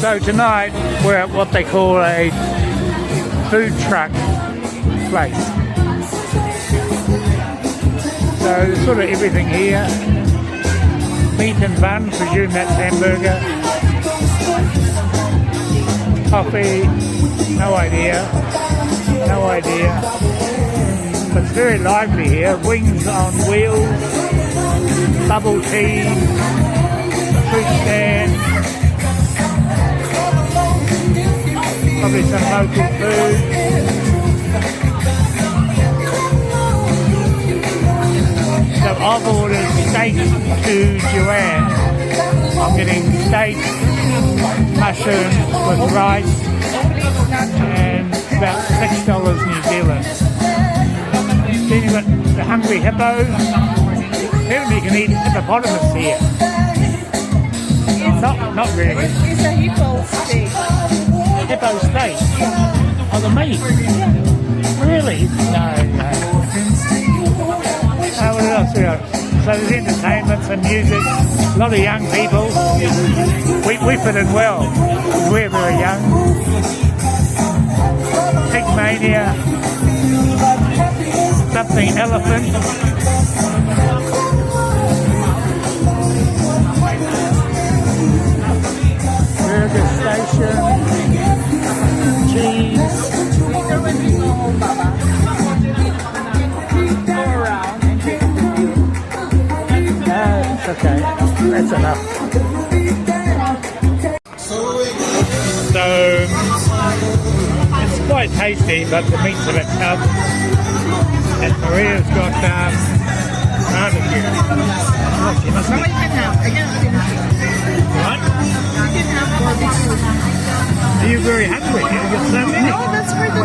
So tonight we're at what they call a food truck place. So there's sort of everything here. Meat and bun, presume that's hamburger. Coffee, no idea. No idea. But it's very lively here. Wings on wheels, bubble tea, fruit stand. Probably some local food. So I've ordered steak to Joanne. I'm getting steak, mushroom with rice and about $6 New Zealand. Then you've got the Hungry Hippo. Apparently you can eat hippopotamus here. Not really. It's a hippo steak. Hippo steak? Oh, the meat? Really? No. What else we got? So there's entertainment, some music, a lot of young people. We fit in well. We're very young. Pigmania. Something elephant. Burger station. Cheese. It's okay. That's enough. So it's quite tasty, but the meat's a bit tough. And Maria's got barbecue. Oh, she must be. You can have. I can't finish it. What? You can have barbecue. Are you very hungry? You got so many? No, that's for the